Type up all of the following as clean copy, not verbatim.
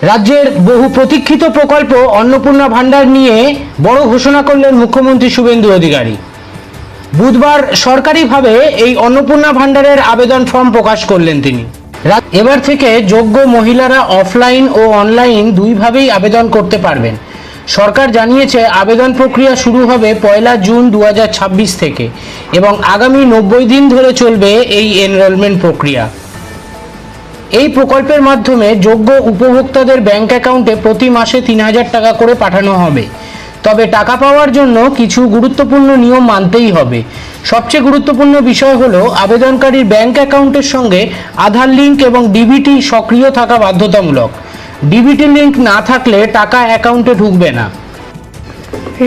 রাজ্যের বহু প্রতীক্ষিত প্রকল্প অন্নপূর্ণা ভান্ডার নিয়ে বড় ঘোষণা করলেন মুখ্যমন্ত্রী শুভেন্দু অধিকারী। বুধবার সরকারিভাবে এই অন্নপূর্ণা ভান্ডারের আবেদন ফর্ম প্রকাশ করলেন তিনি। এবার থেকে যোগ্য মহিলারা অফলাইন ও অনলাইন দুইভাবেই আবেদন করতে পারবেন। সরকার জানিয়েছে আবেদন প্রক্রিয়া শুরু হবে 1 জুন 2026 থেকে এবং আগামী 90 দিন ধরে চলবে এই এনরোলমেন্ট প্রক্রিয়া। এই প্রকল্পের মাধ্যমে যোগ্য উপভোক্তাদের ব্যাংক অ্যাকাউন্টে প্রতি মাসে 3000 টাকা করে পাঠানো হবে। তবে টাকা পাওয়ার জন্য কিছু গুরুত্বপূর্ণ নিয়ম মানতেই হবে। সবচেয়ে গুরুত্বপূর্ণ বিষয় হলো আবেদনকারীর ব্যাংক অ্যাকাউন্টের সঙ্গে আধার লিঙ্ক এবং ডিবিটি সক্রিয় থাকা বাধ্যতামূলক। ডিবিটি লিঙ্ক না থাকলে টাকা অ্যাকাউন্টে ঢুকবে না।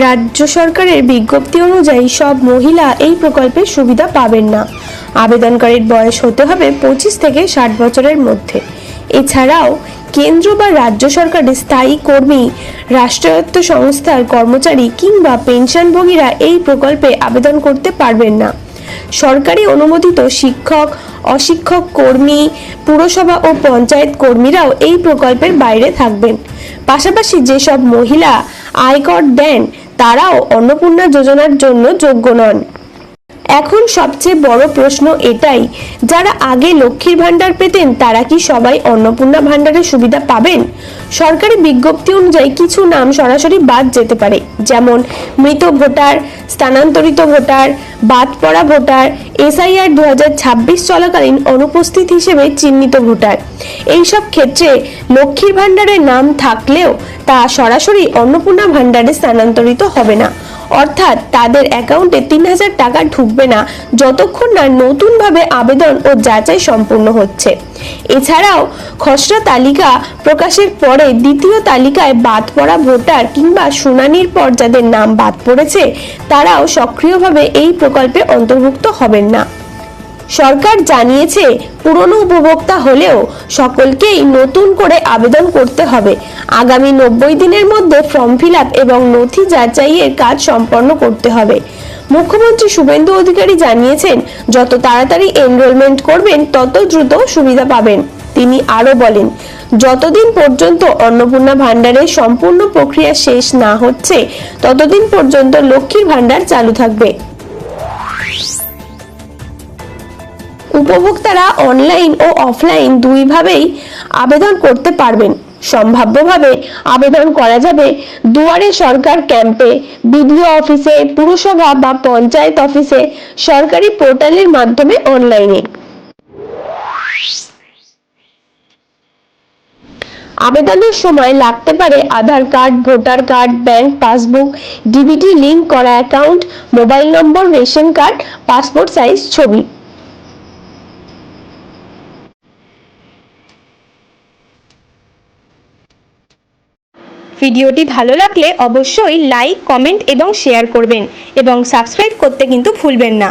রাজ্য সরকারের বিজ্ঞপ্তি অনুযায়ী সব মহিলা এই প্রকল্পের সুবিধা পাবেন না। আবেদনকারীর বয়স হতে হবে 25 থেকে 60 বছরের মধ্যে। এছাড়াও কেন্দ্র বা রাজ্য সরকারের স্থায়ী কর্মী, রাষ্ট্রায়ত্ত সংস্থার কর্মচারী কিংবা পেনশনভোগীরা এই প্রকল্পে আবেদন করতে পারবেন না। সরকারি অনুমোদিত শিক্ষক, অশিক্ষক কর্মী, পুরসভা ও পঞ্চায়েত কর্মীরাও এই প্রকল্পের বাইরে থাকবেন। পাশাপাশি যেসব মহিলা আয়কর দেন তারাও অন্নপূর্ণা যোজনার জন্য যোগ্য নন। এখন সবচেয়ে বড় প্রশ্ন এটাই, যারা আগে লক্ষ্মীর ভান্ডার পেতেন তারা কি সবাই অন্নপূর্ণা ভান্ডারের সুবিধা পাবেন? সরকারি বিজ্ঞপ্তি অনুযায়ী কিছু নাম সরাসরি বাদ যেতে পারে, যেমন মৃত ভোটার, স্থানান্তরিত ভোটার, বাদ পড়া ভোটার, SIR 2026 চলাকালীন অনুপস্থিত হিসেবে চিহ্নিত ভোটার। এইসব ক্ষেত্রে লক্ষ্মীর ভান্ডারের নাম থাকলেও তা সরাসরি অন্নপূর্ণা ভান্ডারে স্থানান্তরিত হবে না, অর্থাৎ তাদের অ্যাকাউন্টে 3000 টাকা ঢুকবে না যতক্ষণ না নতুনভাবে আবেদন ও যাচাই সম্পূর্ণ হচ্ছে। এছাড়াও খসড়া তালিকা প্রকাশের পরে দ্বিতীয় তালিকায় বাদ পড়া ভোটার কিংবা শুনানির পর যাদের নাম বাদ পড়েছে তারাও সক্রিয়ভাবে এই প্রকল্পে অন্তর্ভুক্ত হবেন না। সরকার জানিয়েছে পুরনো উপভোক্তা হলেও সকলকেই নতুন করে আবেদন করতে হবে। আগামী 90 দিনের মধ্যে ফর্ম ফিল আপ এবং নথি যাচাইয়ের কাজ সম্পন্ন করতে হবে। মুখ্যমন্ত্রী শুভেন্দু অধিকারী জানিয়েছেন, যত তাড়াতাড়ি এনরোলমেন্ট করবেন তত দ্রুত সুবিধা পাবেন। তিনি আরো বলেন, যতদিন পর্যন্ত অন্নপূর্ণা ভান্ডারের সম্পূর্ণ প্রক্রিয়া শেষ না হচ্ছে ততদিন পর্যন্ত লক্ষ্মীর ভান্ডার চালু থাকবে। উপভোক্তারা অনলাইন ও অফলাইন দুইভাবেই আবেদন করতে পারবেন। সম্ভাব্যভাবে আবেদন করা যাবে দুয়ারে সরকার ক্যাম্পে, বিডিও অফিসে, পুরসভা বা পঞ্চায়েত অফিসে, সরকারি পোর্টালের মাধ্যমে অনলাইনে। আবেদনের সময় লাগতে পারে Aadhaar card, voter card, bank passbook, DBT link করা account, mobile number, ration card, passport size ছবি। ভিডিওটি ভালো লাগলে অবশ্যই লাইক, কমেন্ট এবং শেয়ার করবেন এবং সাবস্ক্রাইব করতে কিন্তু ভুলবেন না।